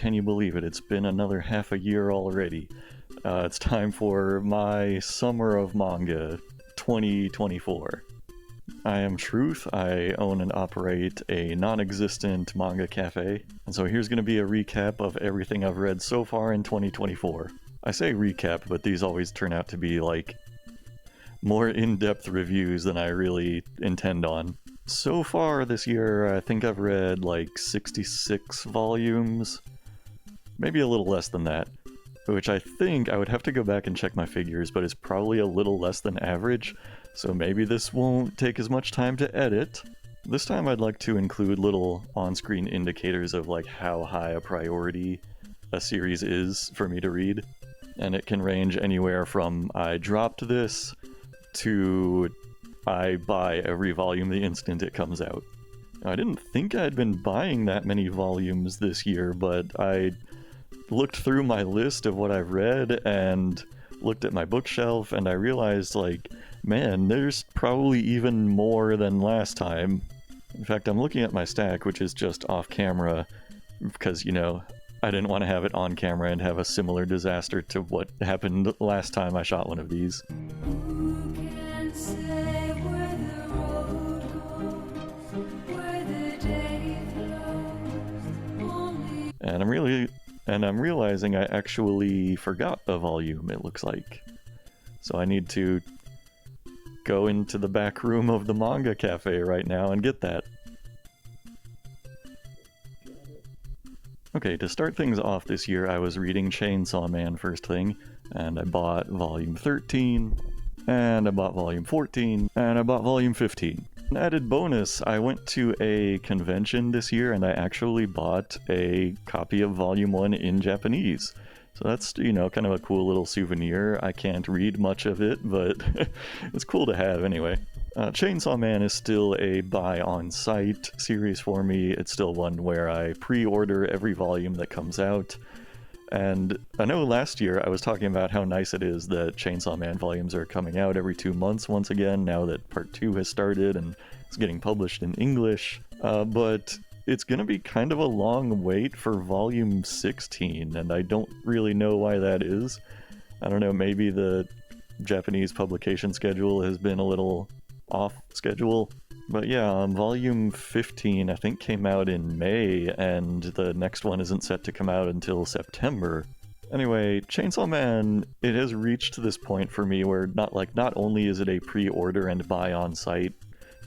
can you believe it? It's been another half a year already. It's time for my Summer of Manga 2024. I am Trooth. I own and operate a non-existent manga cafe, and so here's going to be a recap of everything I've read so far in 2024. I say recap, but these always turn out to be like more in-depth reviews than I really intend on. So far this year, I think I've read like 66 volumes, maybe a little less than that, which I think I would have to go back and check my figures, but it's probably a little less than average, so maybe this won't take as much time to edit. This time I'd like to include little on-screen indicators of like how high a priority a series is for me to read, and it can range anywhere from I dropped this to I buy every volume the instant it comes out. I didn't think I'd been buying that many volumes this year, but I looked through my list of what I've read and looked at my bookshelf, and I realized, like, man, there's probably even more than last time. In fact, I'm looking at my stack, which is just off camera, because, you know, I didn't want to have it on camera and have a similar disaster to what happened last time I shot one of these. And I'm realizing I actually forgot a volume, it looks like. So I need to go into the back room of the manga cafe right now and get that. Okay, to start things off this year, I was reading Chainsaw Man first thing, and I bought volume 13, and I bought volume 14, and I bought volume 15. An added bonus, I went to a convention this year and I actually bought a copy of volume 1 in Japanese. So that's, you know, kind of a cool little souvenir. I can't read much of it, but it's cool to have anyway. Chainsaw Man is still a buy on site series for me. It's still one where I pre-order every volume that comes out. And I know last year I was talking about how nice it is that Chainsaw Man volumes are coming out every 2 months once again, now that part 2 has started and it's getting published in English. But it's gonna be kind of a long wait for volume 16, and I don't really know why that is. I don't know, maybe the Japanese publication schedule has been a little off schedule. But yeah, volume 15 I think came out in May, and the next one isn't set to come out until September. Anyway, Chainsaw Man, it has reached this point for me where not only is it a pre-order and buy on site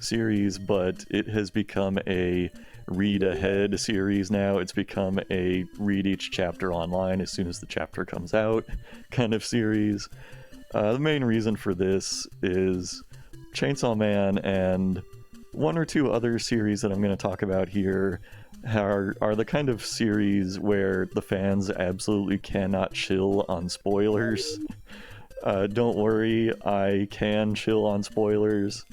series, but it has become a read ahead series now. It's become a read each chapter online as soon as the chapter comes out kind of series. The main reason for this is Chainsaw Man and one or two other series that I'm going to talk about here are the kind of series where the fans absolutely cannot chill on spoilers. Don't worry, I can chill on spoilers.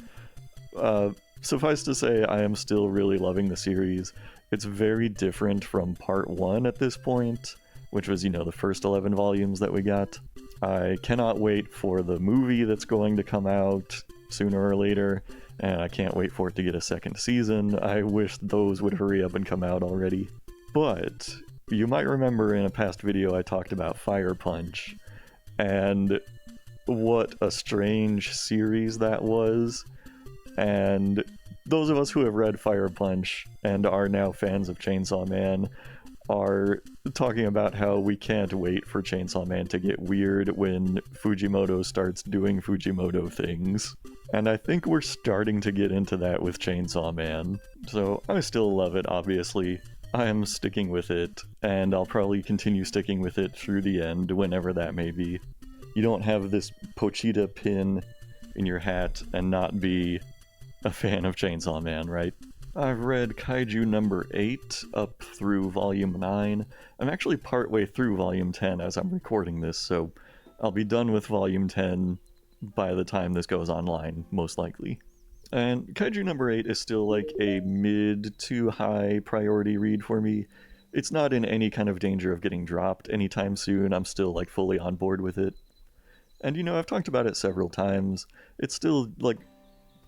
Suffice to say, I am still really loving the series. It's very different from part 1 at this point, which was, you know, the first 11 volumes that we got. I cannot wait for the movie that's going to come out sooner or later, and I can't wait for it to get a second season. I wish those would hurry up and come out already. But you might remember in a past video I talked about Fire Punch, and what a strange series that was. And those of us who have read Fire Punch and are now fans of Chainsaw Man are talking about how we can't wait for Chainsaw Man to get weird when Fujimoto starts doing Fujimoto things. And I think we're starting to get into that with Chainsaw Man. So I still love it, obviously. I am sticking with it, and I'll probably continue sticking with it through the end, whenever that may be. You don't have this Pochita pin in your hat and not be a fan of Chainsaw Man, right? I've read Kaiju number 8 up through volume 9. I'm actually partway through volume 10 as I'm recording this, so I'll be done with volume 10 by the time this goes online, most likely. And Kaiju number 8 is still like a mid to high priority read for me. It's not in any kind of danger of getting dropped anytime soon. I'm still like fully on board with it. And you know, I've talked about it several times. It's still like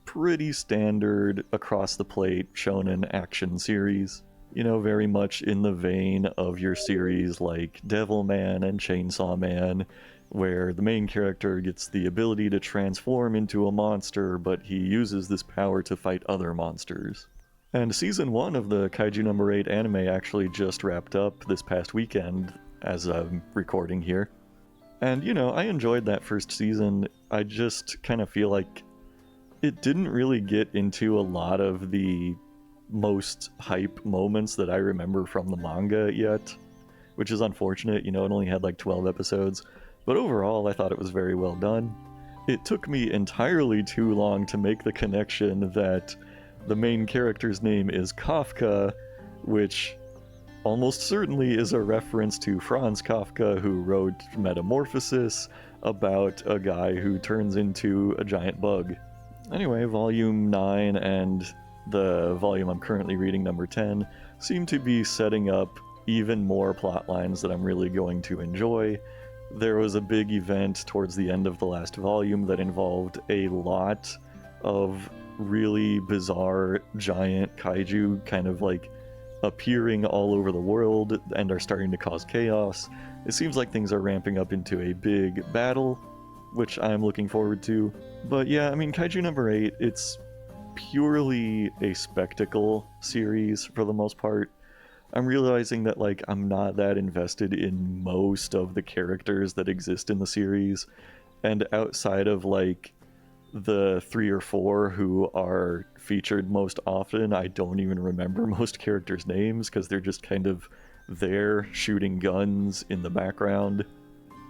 pretty standard across the plate shonen action series. You know, very much in the vein of your series like Devilman and Chainsaw Man, where the main character gets the ability to transform into a monster, but he uses this power to fight other monsters. And Season 1 of the Kaiju Number 8 anime actually just wrapped up this past weekend, as I'm recording here. And, you know, I enjoyed that first season. I just kind of feel like it didn't really get into a lot of the most hype moments that I remember from the manga yet, which is unfortunate. You know, it only had like 12 episodes, but overall I thought it was very well done. It took me entirely too long to make the connection that the main character's name is Kafka, which almost certainly is a reference to Franz Kafka, who wrote Metamorphosis, about a guy who turns into a giant bug. Anyway, Volume 9 and the volume I'm currently reading, number 10, seem to be setting up even more plot lines that I'm really going to enjoy. There was a big event towards the end of the last volume that involved a lot of really bizarre giant kaiju kind of like appearing all over the world and are starting to cause chaos. It seems like things are ramping up into a big battle, which I'm looking forward to. But yeah, I mean, Kaiju number 8, it's purely a spectacle series for the most part. I'm realizing that, like, I'm not that invested in most of the characters that exist in the series, and outside of, like, the 3 or 4 who are featured most often, I don't even remember most characters' names, because they're just kind of there shooting guns in the background.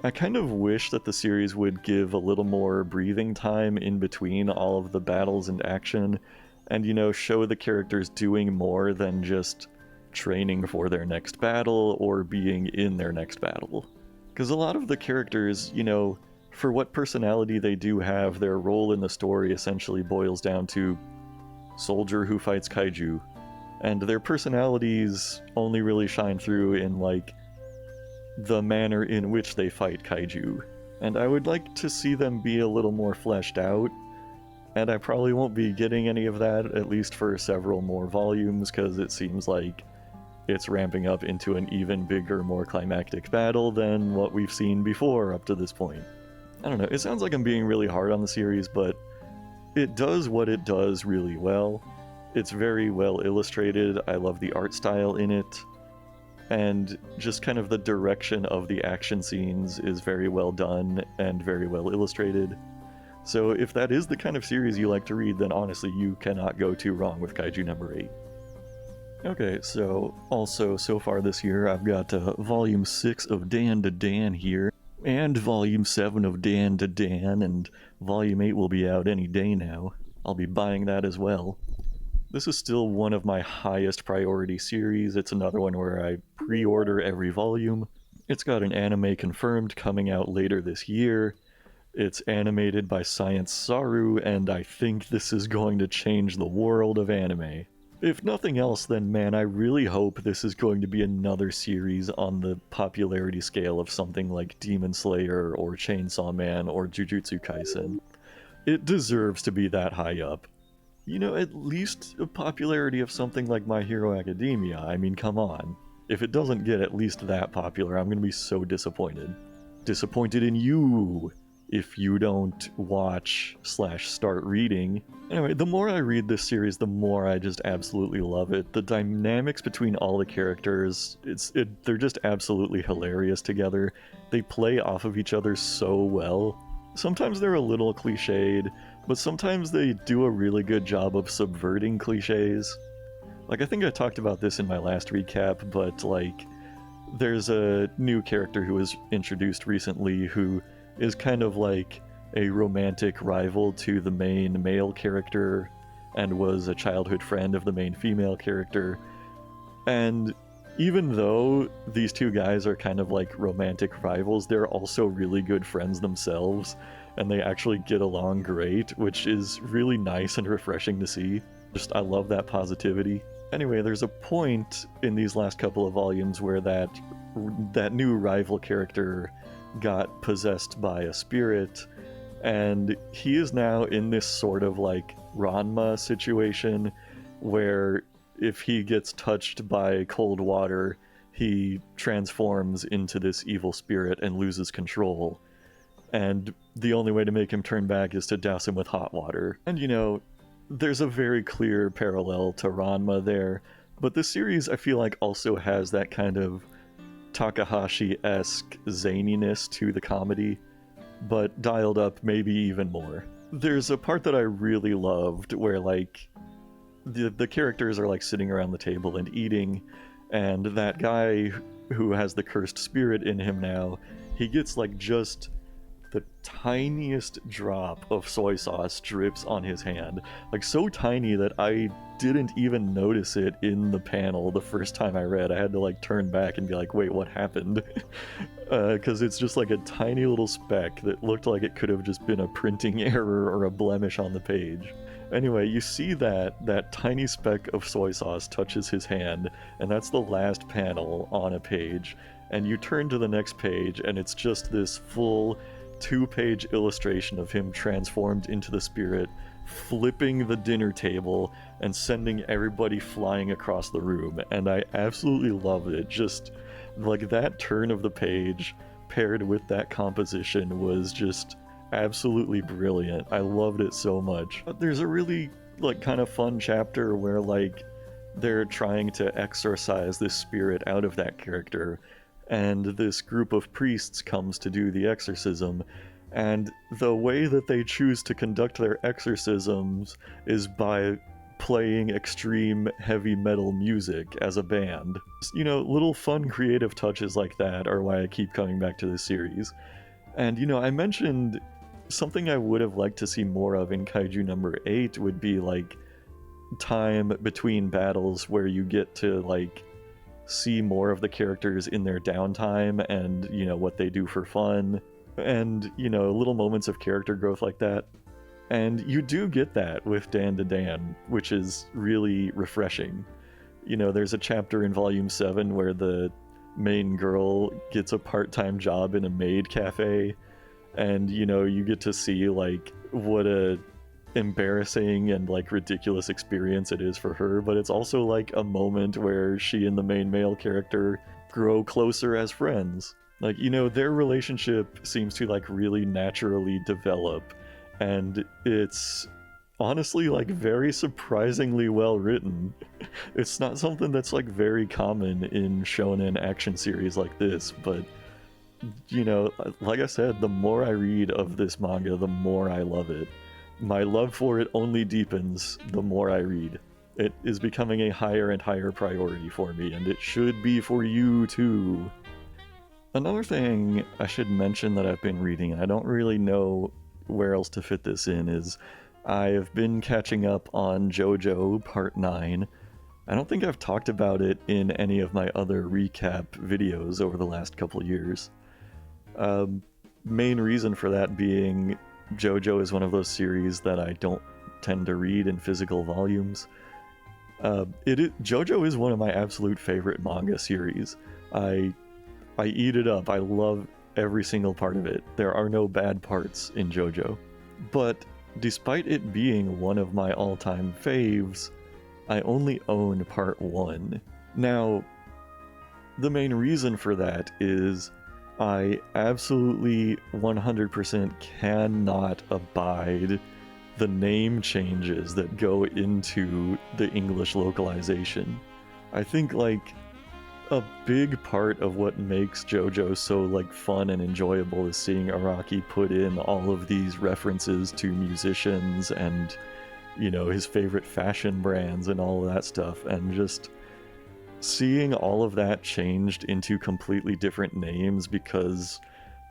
I kind of wish that the series would give a little more breathing time in between all of the battles and action, and, you know, show the characters doing more than just training for their next battle or being in their next battle. Because a lot of the characters, you know, for what personality they do have, their role in the story essentially boils down to soldier who fights kaiju, and their personalities only really shine through in, like, the manner in which they fight kaiju. And I would like to see them be a little more fleshed out, and I probably won't be getting any of that, at least for several more volumes, because it seems like it's ramping up into an even bigger, more climactic battle than what we've seen before up to this point. I don't know, it sounds like I'm being really hard on the series, but it does what it does really well. It's very well illustrated, I love the art style in it, and just kind of the direction of the action scenes is very well done and very well illustrated. So if that is the kind of series you like to read, then honestly you cannot go too wrong with Kaiju number 8. Okay, so also so far this year I've got Volume 6 of Dan to Dan here, and Volume 7 of Dan to Dan, and Volume 8 will be out any day now. I'll be buying that as well. This is still one of my highest priority series. It's another one where I pre-order every volume. It's got an anime confirmed coming out later this year. It's animated by Science Saru, and I think this is going to change the world of anime. If nothing else, then man, I really hope this is going to be another series on the popularity scale of something like Demon Slayer or Chainsaw Man or Jujutsu Kaisen. It deserves to be that high up. You know, at least a popularity of something like My Hero Academia. I mean, come on. If it doesn't get at least that popular, I'm gonna be so disappointed. Disappointed in you if you don't watch/start reading. Anyway, the more I read this series, the more I just absolutely love it. The dynamics between all the characters, they're just absolutely hilarious together. They play off of each other so well. Sometimes they're a little cliched, but sometimes they do a really good job of subverting cliches. Like, I think I talked about this in my last recap, but, like, there's a new character who was introduced recently who is kind of like a romantic rival to the main male character and was a childhood friend of the main female character. And even though these two guys are kind of like romantic rivals, they're also really good friends themselves, and they actually get along great, which is really nice and refreshing to see. I love that positivity. Anyway, there's a point in these last couple of volumes where that new rival character got possessed by a spirit, and he is now in this sort of like Ranma situation where if he gets touched by cold water, he transforms into this evil spirit and loses control. And the only way to make him turn back is to douse him with hot water. And you know, there's a very clear parallel to Ranma there, but this series I feel like also has that kind of Takahashi-esque zaniness to the comedy, but dialed up maybe even more. There's a part that I really loved where like the characters are like sitting around the table and eating, and that guy who has the cursed spirit in him now, he gets like just the tiniest drop of soy sauce drips on his hand. Like so tiny that I didn't even notice it in the panel the first time I read. I had to like turn back and be like, wait, what happened? Because it's just like a tiny little speck that looked like it could have just been a printing error or a blemish on the page. Anyway, you see that tiny speck of soy sauce touches his hand, and that's the last panel on a page. And you turn to the next page, and it's just this full 2-page illustration of him transformed into the spirit, flipping the dinner table and sending everybody flying across the room. And I absolutely love it. Just like that turn of the page paired with that composition was just absolutely brilliant. I loved it so much. But there's a really like kind of fun chapter where like they're trying to exorcise this spirit out of that character, and this group of priests comes to do the exorcism, and the way that they choose to conduct their exorcisms is by playing extreme heavy metal music as a band. You know, little fun creative touches like that are why I keep coming back to this series. And you know, I mentioned something I would have liked to see more of in Kaiju number 8 would be like time between battles where you get to like see more of the characters in their downtime and, you know, what they do for fun, and, you know, little moments of character growth like that. And you do get that with Dan to Dan, which is really refreshing. You know, there's a chapter in Volume 7 where the main girl gets a part-time job in a maid cafe, and, you know, you get to see, like, what a embarrassing and like ridiculous experience it is for her, but it's also like a moment where she and the main male character grow closer as friends. Like, you know, their relationship seems to like really naturally develop, and it's honestly like very surprisingly well written. It's not something that's like very common in shonen action series like this, but you know, like I said, the more I read of this manga, the more I love it. My love for it only deepens the more I read. It is becoming a higher and higher priority for me, and it should be for you too. Another thing I should mention that I've been reading, and I don't really know where else to fit this in, is I've been catching up on JoJo Part 9. I don't think I've talked about it in any of my other recap videos over the last couple years. Main reason for that being JoJo is one of those series that I don't tend to read in physical volumes. JoJo is one of my absolute favorite manga series. I eat it up. I love every single part of it. There are no bad parts in JoJo. But despite it being one of my all-time faves, I only own Part 1. Now, the main reason for that is I absolutely 100% cannot abide the name changes that go into the English localization. I think like a big part of what makes JoJo so like fun and enjoyable is seeing Araki put in all of these references to musicians and, you know, his favorite fashion brands and all of that stuff, and just seeing all of that changed into completely different names because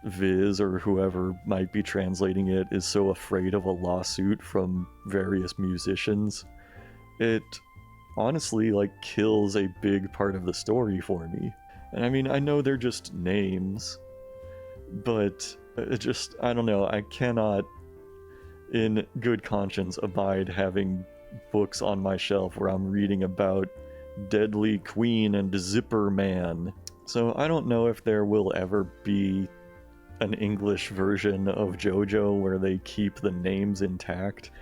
Viz or whoever might be translating it is so afraid of a lawsuit from various musicians. It honestly like kills a big part of the story for me. And I mean, I know they're just names, but it just, I don't know, I cannot in good conscience abide having books on my shelf where I'm reading about Deadly Queen and Zipper Man. So I don't know if there will ever be an English version of JoJo where they keep the names intact.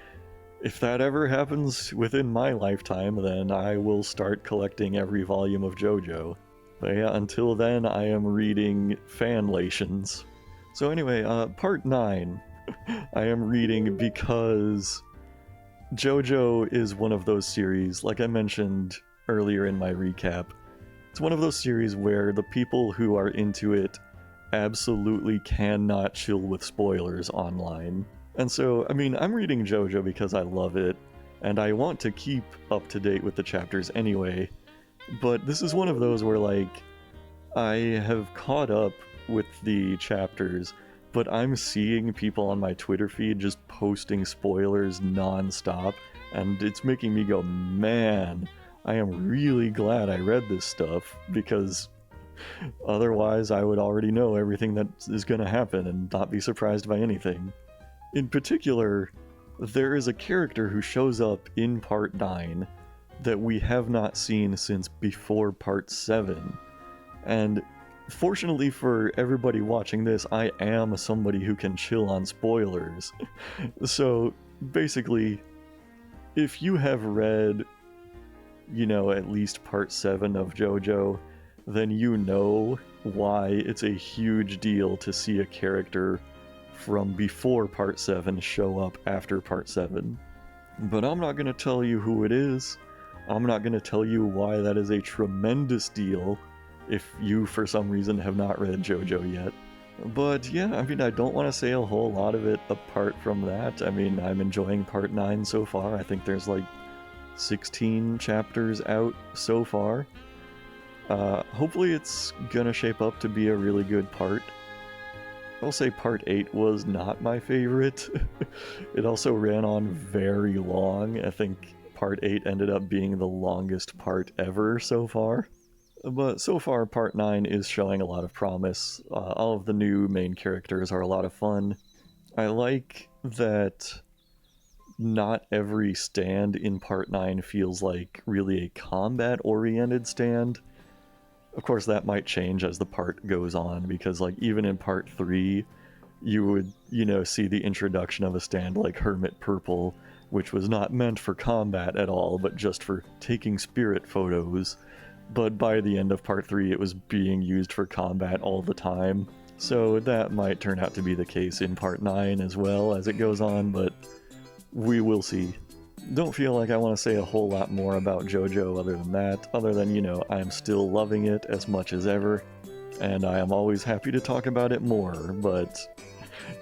if that ever happens within my lifetime, then I will start collecting every volume of JoJo. But yeah, until then, I am reading fanlations. So anyway, part 9, I am reading because JoJo is one of those series, like I mentioned earlier in my recap, it's one of those series where the people who are into it absolutely cannot chill with spoilers online. And so, I mean, I'm reading JoJo because I love it, and I want to keep up to date with the chapters anyway, but this is one of those where, like, I have caught up with the chapters, but I'm seeing people on my Twitter feed just posting spoilers non-stop, and it's making me go, man, I am really glad I read this stuff, because otherwise I would already know everything that is going to happen and not be surprised by anything. In particular, there is a character who shows up in Part 9 that we have not seen since before Part 7. And fortunately for everybody watching this, I am somebody who can chill on spoilers. So basically, if you have read, you know, at least Part 7 of JoJo, then you know why it's a huge deal to see a character from before Part 7 show up after Part 7. But I'm not going to tell you who it is. I'm not going to tell you why that is a tremendous deal if you, for some reason, have not read JoJo yet. But yeah, I mean, I don't want to say a whole lot of it apart from that. I mean, I'm enjoying Part 9 so far. I think there's like 16 chapters out so far. Hopefully it's gonna shape up to be a really good part. I'll say Part 8 was not my favorite. It also ran on very long. I think Part 8 ended up being the longest part ever so far. But so far, Part 9 is showing a lot of promise. All of the new main characters are a lot of fun. I like that not every stand in Part 9 feels like really a combat-oriented stand. Of course, that might change as the part goes on, because, like, even in Part 3, you would, you know, see the introduction of a stand like Hermit Purple, which was not meant for combat at all, but just for taking spirit photos. But by the end of Part 3, it was being used for combat all the time. So that might turn out to be the case in Part 9 as well as it goes on, but we will see. Don't feel like I want to say a whole lot more about JoJo other than that, other than, you know, I'm still loving it as much as ever, and I am always happy to talk about it more, but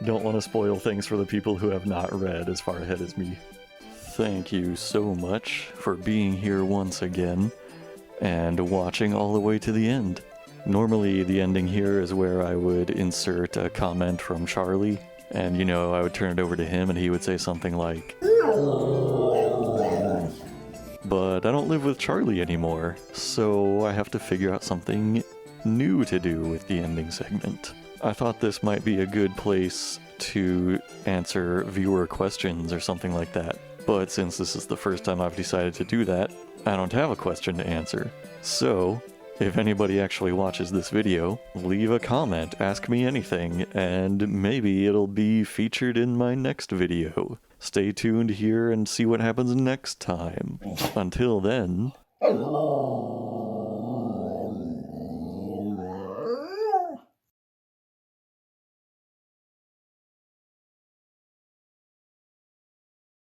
don't want to spoil things for the people who have not read as far ahead as me. Thank you so much for being here once again, and watching all the way to the end. Normally, the ending here is where I would insert a comment from Charlie, and, you know, I would turn it over to him and he would say something like, but I don't live with Charlie anymore, so I have to figure out something new to do with the ending segment. I thought this might be a good place to answer viewer questions or something like that, but since this is the first time I've decided to do that, I don't have a question to answer. So, if anybody actually watches this video, leave a comment, ask me anything, and maybe it'll be featured in my next video. Stay tuned here and see what happens next time. Until then...